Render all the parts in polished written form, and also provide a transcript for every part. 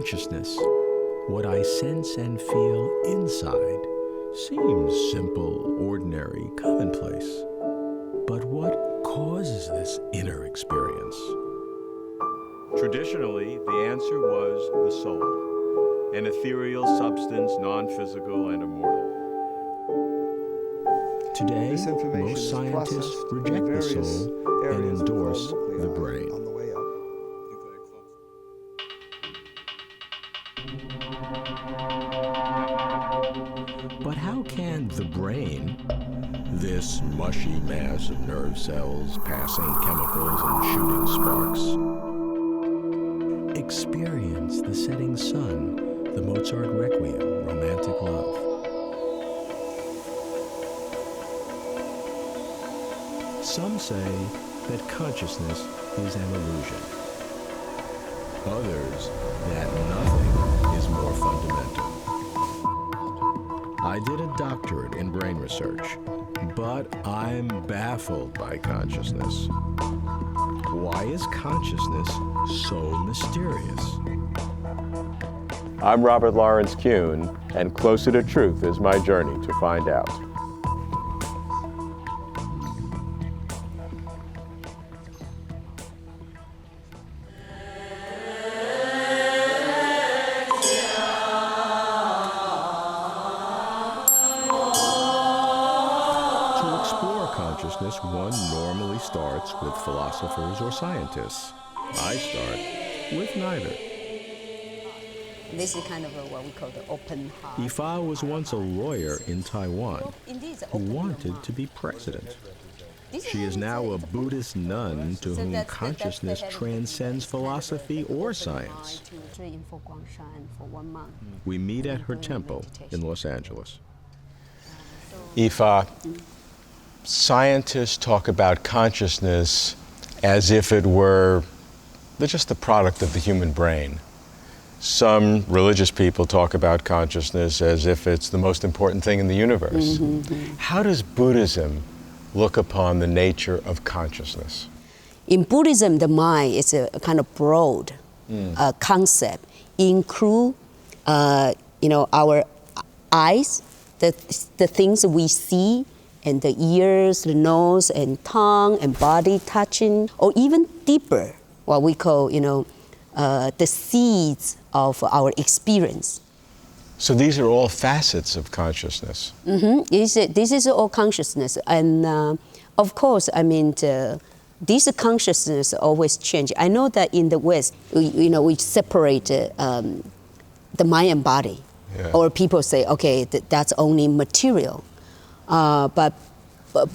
consciousness, what I sense and feel inside, seems simple, ordinary, commonplace. But what causes this inner experience? Traditionally, the answer was the soul, an ethereal substance, non-physical and immortal. Today, most scientists reject the soul and endorse the brain. On the way up. But how can the brain, this mushy mass of nerve cells passing chemicals and shooting sparks, experience the setting sun, the Mozart Requiem, romantic love? Some say that consciousness is an illusion. Others that nothing is more fundamental. I did a doctorate in brain research, but I'm baffled by consciousness. Why is consciousness so mysterious? I'm Robert Lawrence Kuhn, and Closer to Truth is my journey to find out. One normally starts with philosophers or scientists. I start with neither. This is kind of what we call the open heart. Yifa was once a lawyer in Taiwan who wanted to be president. She is now a Buddhist nun to whom consciousness transcends philosophy or science. We meet at her temple in Los Angeles. Yifa, scientists talk about consciousness as if it were just the product of the human brain. Some religious people talk about consciousness as if it's the most important thing in the universe. How does Buddhism look upon the nature of consciousness? In Buddhism, the mind is a kind of broad concept, include our eyes, the things we see, and the ears, the nose, and tongue, and body touching, or even deeper, what we call, the seeds of our experience. So these are all facets of consciousness. This is all consciousness, and of course, this consciousness always change. I know that in the West, we separate the mind and body, or people say, okay, that's only material. But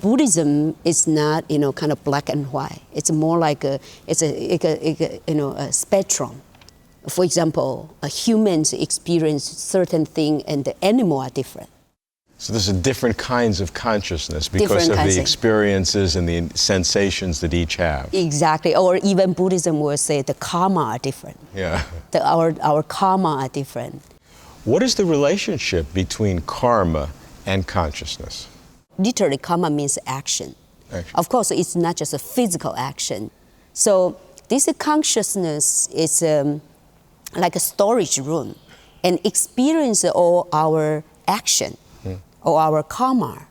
Buddhism is not, kind of black and white. It's more like a spectrum. For example, humans experience certain thing, and the animal are different. So there's different kinds of consciousness because of the experiences and the sensations that each have. Exactly. Or even Buddhism will say the karma are different. Yeah. Our karma are different. What is the relationship between karma and consciousness? Literally, karma means action. Of course, it's not just a physical action. So this consciousness is like a storage room and experience all our action or our karma,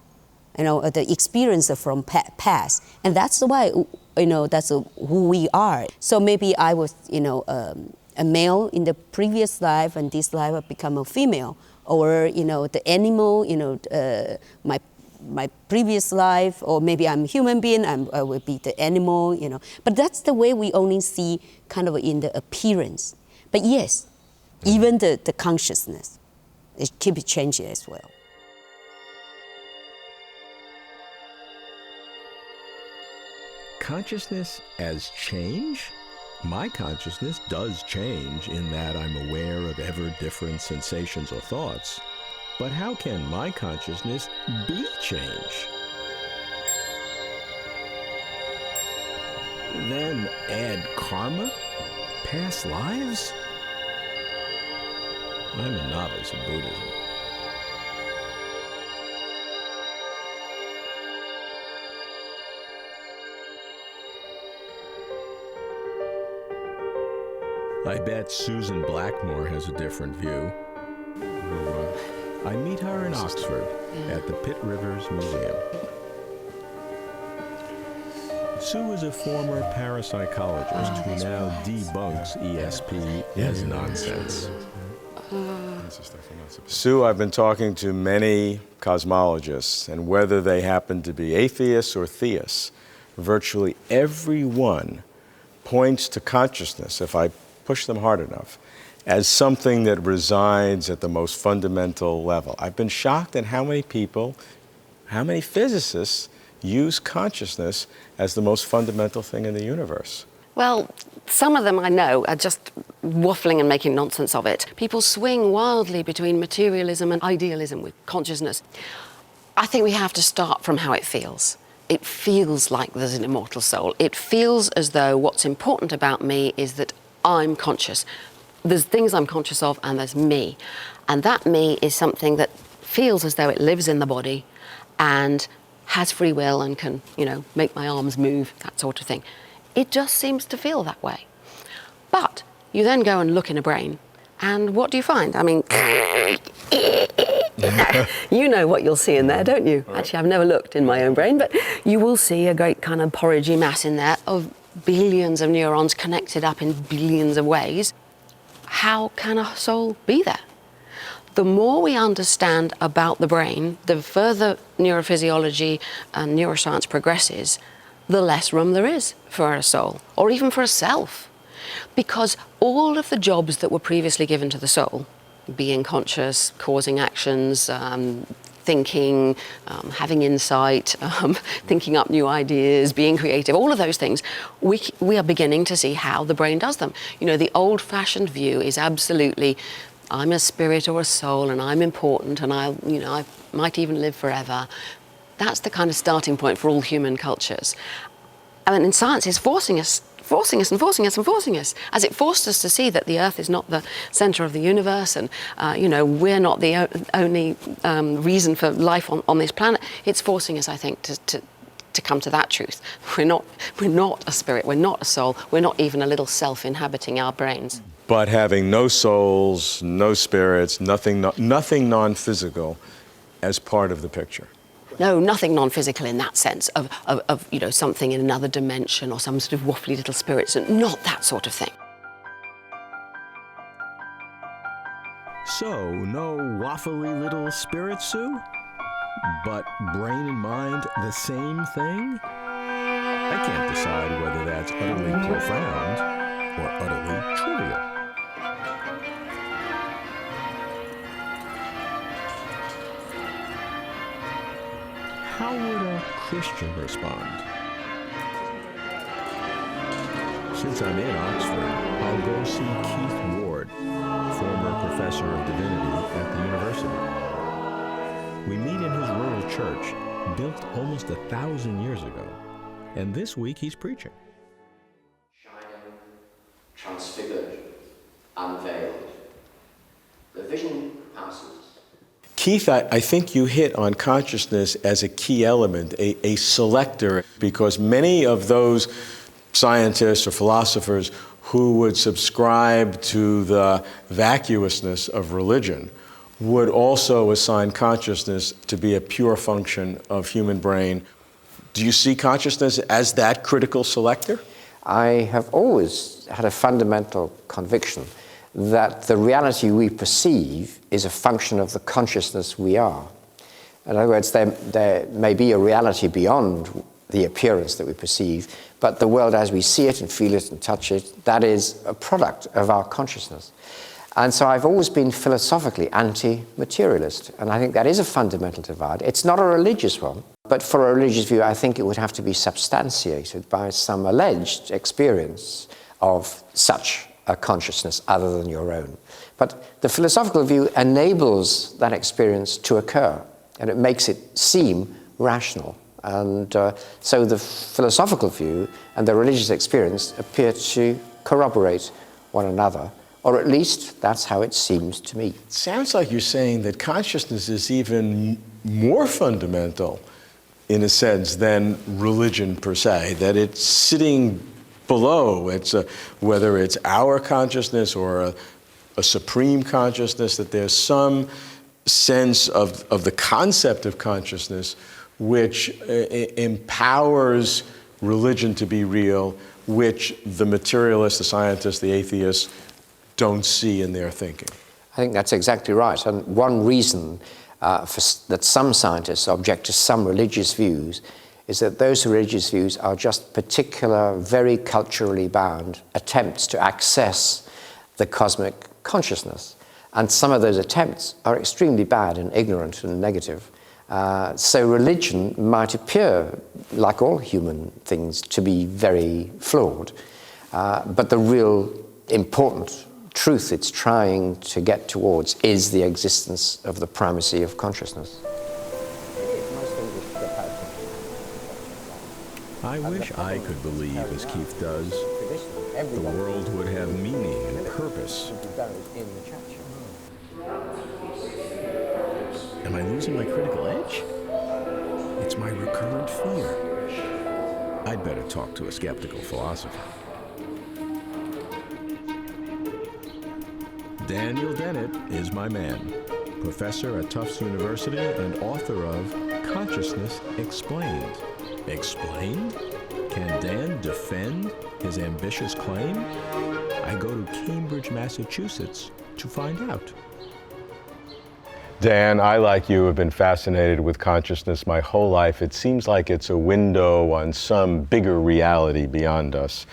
the experience from past. And that's why, that's who we are. So maybe I was, a male in the previous life, and this life I become a female. Or, the animal, my previous life, or maybe I'm a human being, I will be the animal, But that's the way we only see kind of in the appearance. But yes, even the consciousness, it keeps changing as well. Consciousness as change? My consciousness does change in that I'm aware of ever different sensations or thoughts. But how can my consciousness be change? Then add karma? Past lives? I'm a novice in Buddhism. I bet Susan Blackmore has a different view. I meet her in Oxford at the Pitt Rivers Museum. Sue is a former parapsychologist who now debunks ESP as nonsense. Sue, I've been talking to many cosmologists, and whether they happen to be atheists or theists, virtually every one points to consciousness, if I push them hard enough, as something that resides at the most fundamental level. I've been shocked at how many people, how many physicists use consciousness as the most fundamental thing in the universe. Well, some of them I know are just waffling and making nonsense of it. People swing wildly between materialism and idealism with consciousness. I think we have to start from how it feels. It feels like there's an immortal soul. It feels as though what's important about me is that I'm conscious. There's things I'm conscious of and there's me. And that me is something that feels as though it lives in the body and has free will and can, make my arms move, that sort of thing. It just seems to feel that way. But you then go and look in a brain, and what do you find? I mean, you know what you'll see in there, don't you? Right. Actually, I've never looked in my own brain, but you will see a great kind of porridgey mass in there of billions of neurons connected up in billions of ways. How can a soul be there? The more we understand about the brain, the further neurophysiology and neuroscience progresses, the less room there is for a soul, or even for a self. Because all of the jobs that were previously given to the soul, being conscious, causing actions, thinking, having insight, thinking up new ideas, being creative, all of those things, we are beginning to see how the brain does them. The old-fashioned view is absolutely, I'm a spirit or a soul and I'm important and I might even live forever. That's the kind of starting point for all human cultures. And in science, it's forcing us, as it forced us to see that the Earth is not the center of the universe and, we're not the only reason for life on this planet. It's forcing us, I think, to come to that truth. We're not a spirit, we're not a soul, we're not even a little self inhabiting our brains. But having no souls, no spirits, nothing non-physical as part of the picture. No, nothing non-physical in that sense of something in another dimension or some sort of waffly little spirits, and not that sort of thing. So, no waffly little spirits, Sue? But brain and mind the same thing? I can't decide whether that's utterly profound or utterly trivial. How would a Christian respond? Since I'm in Oxford, I'll go see Keith Ward, former professor of divinity at the university. We meet in his rural church, built almost 1,000 years ago, and this week he's preaching. Shining, transfigured, unveiled. The vision passes. Keith, I think you hit on consciousness as a key element, a selector, because many of those scientists or philosophers who would subscribe to the vacuousness of religion would also assign consciousness to be a pure function of human brain. Do you see consciousness as that critical selector? I have always had a fundamental conviction that the reality we perceive is a function of the consciousness we are. In other words, there may be a reality beyond the appearance that we perceive, but the world as we see it and feel it and touch it, that is a product of our consciousness. And so I've always been philosophically anti-materialist, and I think that is a fundamental divide. It's not a religious one, but for a religious view, I think it would have to be substantiated by some alleged experience of such a consciousness other than your own. But the philosophical view enables that experience to occur, and it makes it seem rational. And so the philosophical view and the religious experience appear to corroborate one another, or at least that's how it seems to me. It sounds like you're saying that consciousness is even more fundamental, in a sense, than religion per se, that it's sitting below. Whether it's our consciousness or a supreme consciousness, that there's some sense of the concept of consciousness which empowers religion to be real, which the materialists, the scientists, the atheists don't see in their thinking. I think that's exactly right. And one reason that some scientists object to some religious views is that those religious views are just particular, very culturally bound attempts to access the cosmic consciousness. And some of those attempts are extremely bad and ignorant and negative. So religion might appear, like all human things, to be very flawed. But the real important truth it's trying to get towards is the existence of the primacy of consciousness. I wish I could believe, as Keith does, the world would have meaning and purpose. Am I losing my critical edge? It's my recurrent fear. I'd better talk to a skeptical philosopher. Daniel Dennett is my man, professor at Tufts University and author of Consciousness Explained. Explained? Can Dan defend his ambitious claim? I go to Cambridge, Massachusetts to find out. Dan, I, like you, have been fascinated with consciousness my whole life. It seems like it's a window on some bigger reality beyond us.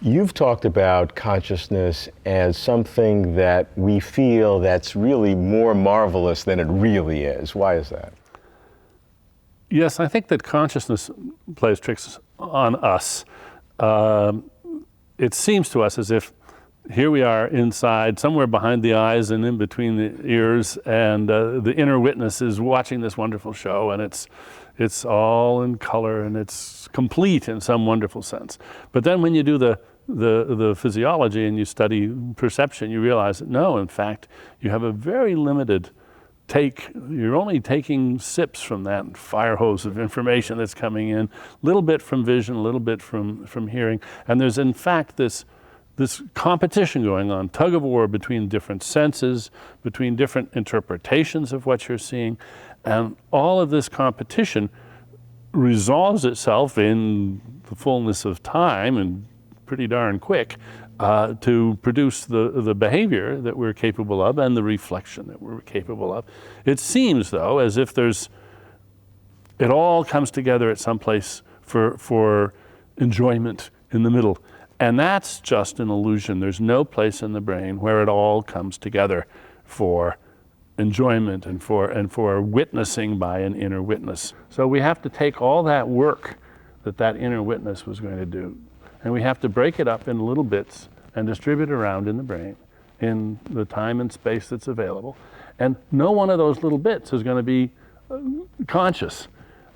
You've talked about consciousness as something that we feel that's really more marvelous than it really is. Why is that? Yes, I think that consciousness plays tricks on us. It seems to us as if here we are inside, somewhere behind the eyes and in between the ears, and the inner witness is watching this wonderful show, and it's all in color and it's complete in some wonderful sense. But then when you do the physiology and you study perception, you realize that no, in fact, you have a very limited take. You're only taking sips from that fire hose of information that's coming in, a little bit from vision, a little bit from hearing, and there's in fact this competition going on, tug of war between different senses, between different interpretations of what you're seeing, and all of this competition resolves itself in the fullness of time and pretty darn quick to produce the behavior that we're capable of and the reflection that we're capable of. It seems, though, as if it all comes together at some place for enjoyment in the middle. And that's just an illusion. There's no place in the brain where it all comes together for enjoyment and for witnessing by an inner witness. So we have to take all that work that inner witness was going to do, and we have to break it up in little bits and distribute it around in the brain in the time and space that's available. And no one of those little bits is going to be conscious.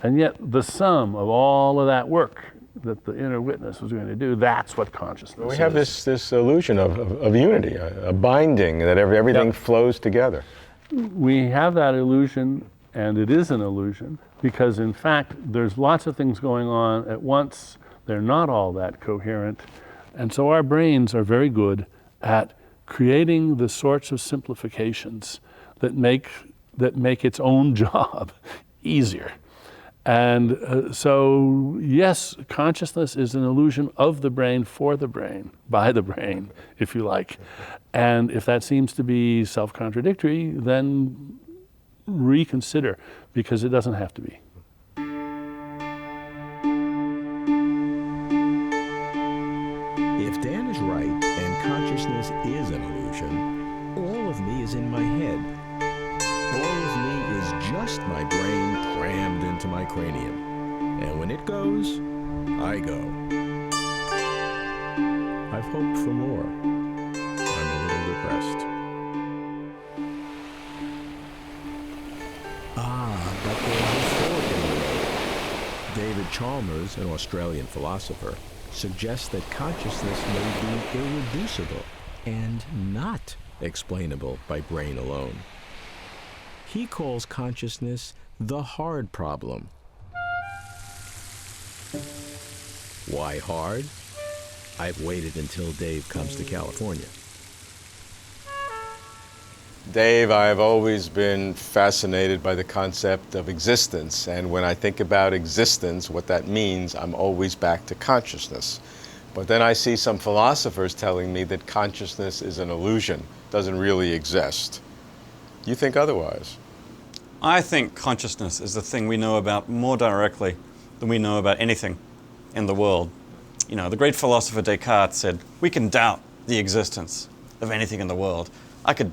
And yet the sum of all of that work that the inner witness was going to do, that's what consciousness is. We have this illusion of unity, a binding, that everything flows together. We have that illusion, and it is an illusion, because in fact there's lots of things going on at once. They're not all that coherent. And so our brains are very good at creating the sorts of simplifications that make its own job easier. And so, yes, consciousness is an illusion of the brain, for the brain, by the brain, if you like. And if that seems to be self-contradictory, then reconsider, because it doesn't have to be. If Dan is right and consciousness is an illusion, all of me is in my head. All of me is just my brain crammed into my cranium. And when it goes, I go. I've hoped for more. I'm a little depressed. But there's a fork in the road. David Chalmers, an Australian philosopher, suggests that consciousness may be irreducible and not explainable by brain alone. He calls consciousness the hard problem. Why hard? I've waited until Dave comes to California. Dave, I've always been fascinated by the concept of existence, and when I think about existence, what that means, I'm always back to consciousness. But then I see some philosophers telling me that consciousness is an illusion, doesn't really exist. You think otherwise? I think consciousness is the thing we know about more directly than we know about anything in the world. You know, the great philosopher Descartes said, we can doubt the existence of anything in the world. I could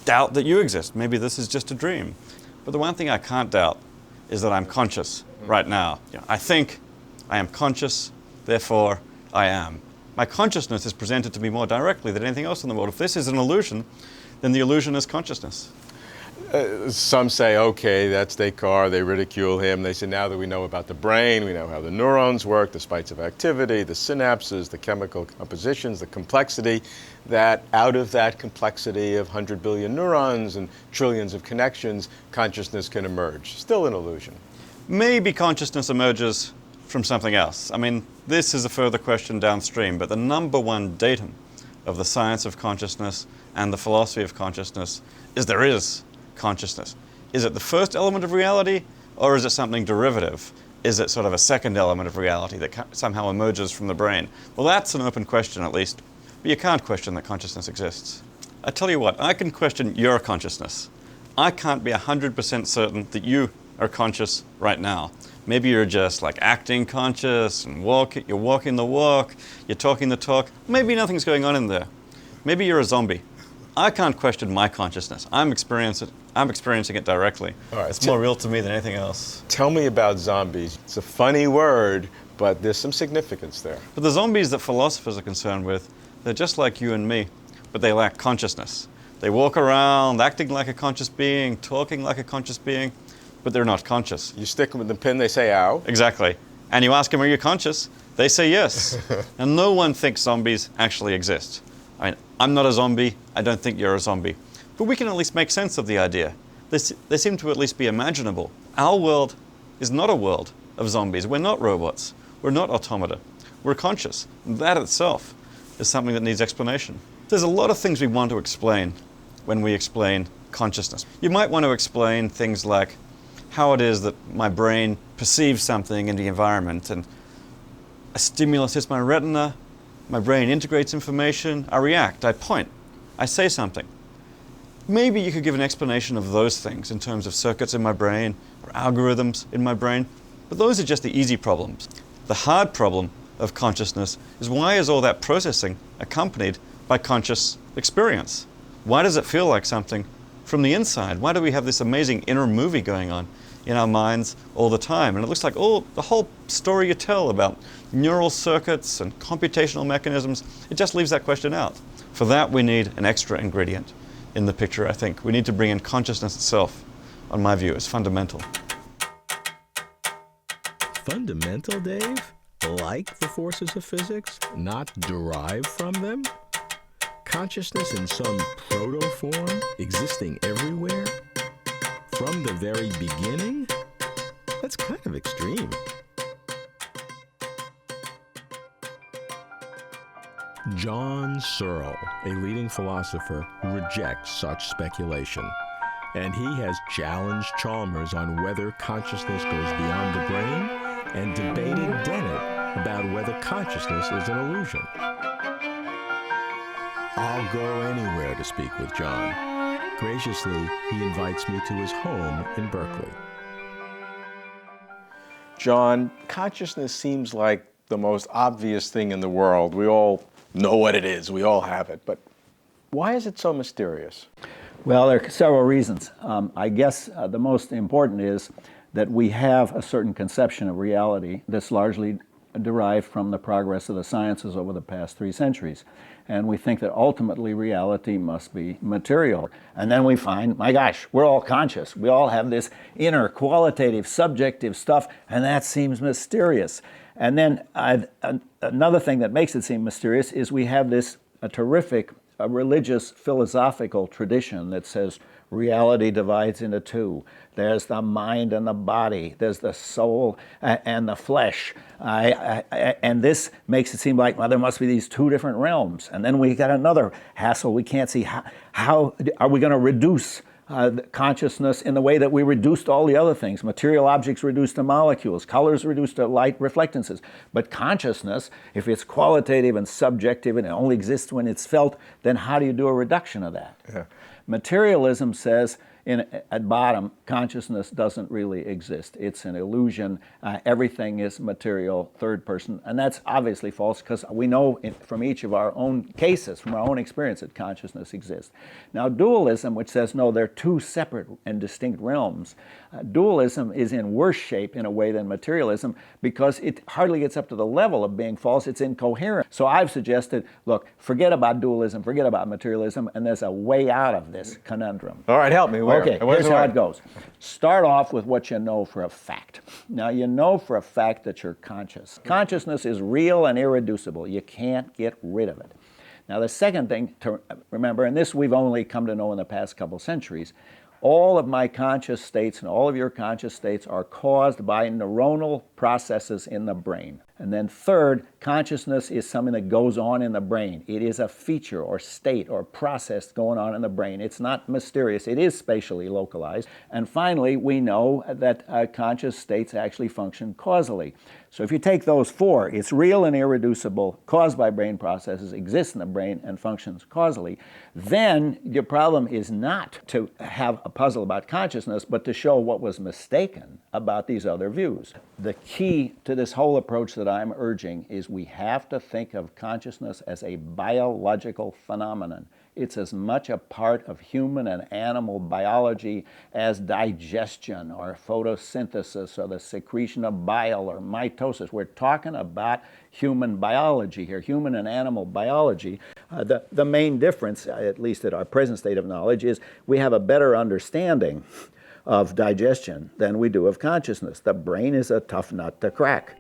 doubt that you exist. Maybe this is just a dream. But the one thing I can't doubt is that I'm conscious right now. You know, I think, I am conscious, therefore I am. My consciousness is presented to me more directly than anything else in the world. If this is an illusion, then the illusion is consciousness. Some say, okay, that's Descartes, they ridicule him. They say, now that we know about the brain, we know how the neurons work, the spikes of activity, the synapses, the chemical compositions, the complexity, that out of that complexity of 100 billion neurons and trillions of connections, consciousness can emerge. Still an illusion. Maybe consciousness emerges from something else. I mean, this is a further question downstream, but the number one datum of the science of consciousness and the philosophy of consciousness is there is consciousness. Is it the first element of reality, or is it something derivative? Is it sort of a second element of reality that somehow emerges from the brain? Well, that's an open question at least, but you can't question that consciousness exists. I tell you what, I can question your consciousness. I can't be 100% certain that you are conscious right now. Maybe you're just like acting conscious and you're walking the walk, you're talking the talk. Maybe nothing's going on in there. Maybe you're a zombie. I can't question my consciousness. I'm experiencing it directly. All right, it's more real to me than anything else. Tell me about zombies. It's a funny word, but there's some significance there. But the zombies that philosophers are concerned with, they're just like you and me, but they lack consciousness. They walk around acting like a conscious being, talking like a conscious being, but they're not conscious. You stick them with the pin, they say, ow. Exactly. And you ask them, are you conscious? They say yes. And no one thinks zombies actually exist. I mean, I'm not a zombie. I don't think you're a zombie. But we can at least make sense of the idea. They seem to at least be imaginable. Our world is not a world of zombies. We're not robots. We're not automata. We're conscious. And that itself is something that needs explanation. There's a lot of things we want to explain when we explain consciousness. You might want to explain things like how it is that my brain perceives something in the environment, and a stimulus hits my retina, my brain integrates information, I react, I point, I say something. Maybe you could give an explanation of those things in terms of circuits in my brain or algorithms in my brain, but those are just the easy problems. The hard problem of consciousness is, why is all that processing accompanied by conscious experience? Why does it feel like something from the inside? Why do we have this amazing inner movie going on in our minds all the time? And it looks like the whole story you tell about neural circuits and computational mechanisms, it just leaves that question out. For that, we need an extra ingredient in the picture, I think. We need to bring in consciousness itself, on my view, as fundamental. Fundamental, Dave? Like the forces of physics, not derived from them? Consciousness in some proto-form, existing everywhere? From the very beginning? That's kind of extreme. John Searle, a leading philosopher, rejects such speculation. And he has challenged Chalmers on whether consciousness goes beyond the brain, and debated Dennett about whether consciousness is an illusion. I'll go anywhere to speak with John. Graciously, he invites me to his home in Berkeley. John, consciousness seems like the most obvious thing in the world. We all know what it is. We all have it. But why is it so mysterious? Well, there are several reasons. I guess the most important is that we have a certain conception of reality that's largely derived from the progress of the sciences over the past 3 centuries. And we think that ultimately reality must be material. And then we find, my gosh, we're all conscious. We all have this inner qualitative, subjective stuff, and that seems mysterious. And then another thing that makes it seem mysterious is we have this terrific religious philosophical tradition that says reality divides into two. There's the mind and the body. There's the soul and the flesh. And this makes it seem like, well, there must be these two different realms. And then we got another hassle. We can't see how are we going to reduce consciousness in the way that we reduced all the other things. Material objects reduced to molecules, colors reduced to light reflectances. But consciousness, if it's qualitative and subjective and it only exists when it's felt, then how do you do a reduction of that? Yeah. Materialism says, at bottom, consciousness doesn't really exist. It's an illusion. Everything is material, third person. And that's obviously false because we know from each of our own cases, from our own experience, that consciousness exists. Now, dualism, which says, no, they're two separate and distinct realms, dualism is in worse shape in a way than materialism because it hardly gets up to the level of being false. It's incoherent. So I've suggested, look, forget about dualism, forget about materialism, and there's a way out of this conundrum. All right, help me. Okay, here's how it goes. Start off with what you know for a fact. Now, you know for a fact that you're conscious. Consciousness is real and irreducible. You can't get rid of it. Now, the second thing to remember, and this we've only come to know in the past couple centuries, all of my conscious states and all of your conscious states are caused by neuronal processes in the brain. And then third, consciousness is something that goes on in the brain. It is a feature or state or process going on in the brain. It's not mysterious. It is spatially localized. And finally, we know that conscious states actually function causally. So if you take those four, it's real and irreducible, caused by brain processes, exists in the brain, and functions causally, then your problem is not to have a puzzle about consciousness, but to show what was mistaken about these other views. The key to this whole approach that I'm urging is we have to think of consciousness as a biological phenomenon. It's as much a part of human and animal biology as digestion or photosynthesis or the secretion of bile or mitosis. We're talking about human biology here, human and animal biology. The main difference, at least at our present state of knowledge, is we have a better understanding of digestion than we do of consciousness. The brain is a tough nut to crack.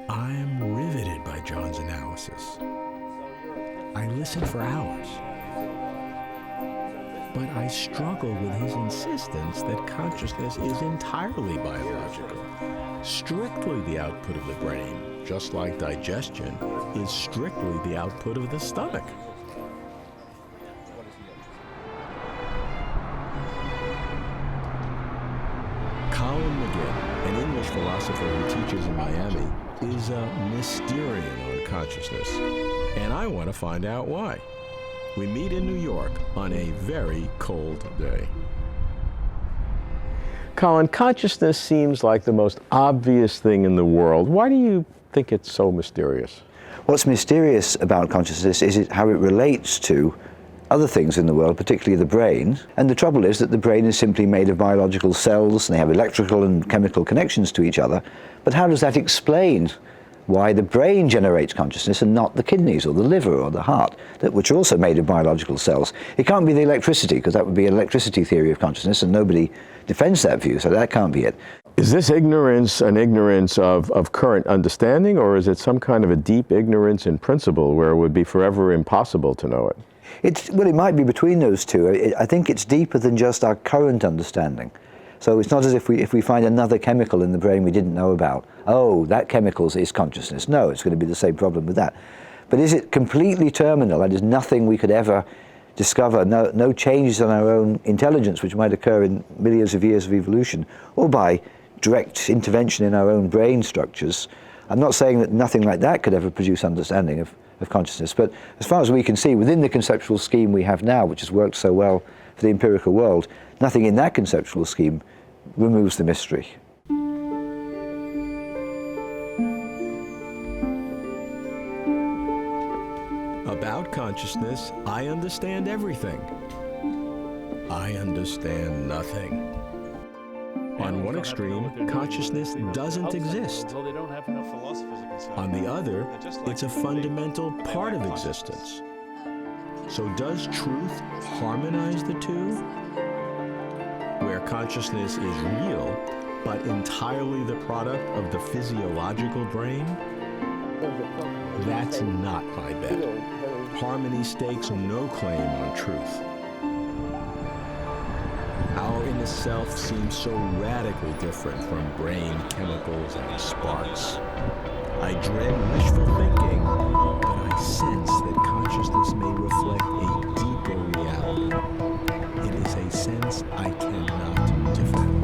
I am riveted by John's analysis. I listen for hours. But I struggle with his insistence that consciousness is entirely biological, strictly the output of the brain, just like digestion is strictly the output of the stomach. Colin McGinn, an English philosopher who teaches in Miami, is a Mysterian on consciousness, and I want to find out why. We meet in New York on a very cold day. Colin, consciousness seems like the most obvious thing in the world. Why do you think it's so mysterious? What's mysterious about consciousness is how it relates to other things in the world, particularly the brain. And the trouble is that the brain is simply made of biological cells, and they have electrical and chemical connections to each other. But how does that explain why the brain generates consciousness and not the kidneys or the liver or the heart, which are also made of biological cells? It can't be the electricity, because that would be an electricity theory of consciousness, and nobody defends that view, so that can't be it. Is this ignorance an ignorance of current understanding, or is it some kind of a deep ignorance in principle where it would be forever impossible to know it? Well, it might be between those two. I think it's deeper than just our current understanding. So it's not as if we find another chemical in the brain we didn't know about. Oh, that chemical is consciousness. No, it's going to be the same problem with that. But is it completely terminal, and is nothing we could ever discover, no changes in our own intelligence which might occur in millions of years of evolution, or by direct intervention in our own brain structures? I'm not saying that nothing like that could ever produce understanding of consciousness, but as far as we can see, within the conceptual scheme we have now, which has worked so well for the empirical world, nothing in that conceptual scheme removes the mystery. About consciousness, I understand everything. I understand nothing. On one extreme, consciousness doesn't exist. On the other, it's a fundamental part of existence. So does truth harmonize the two? Where consciousness is real, but entirely the product of the physiological brain? That's not my bet. Harmony stakes no claim on truth. consciousness self seems so radically different from brain chemicals and sparks. I dread wishful thinking, but I sense that consciousness may reflect a deeper reality. It is a sense I cannot defend.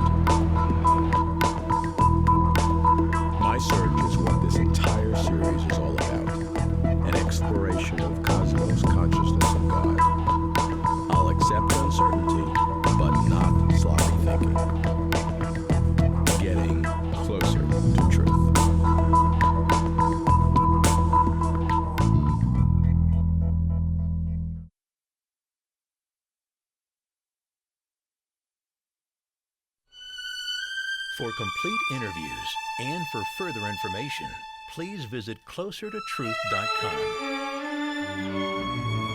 My search is what this entire series is all about, an exploration of cosmos, consciousness, and God. I'll accept uncertainty, but not sloppy thinking. Getting closer to truth. For complete interviews and for further information, please visit closertotruth.com.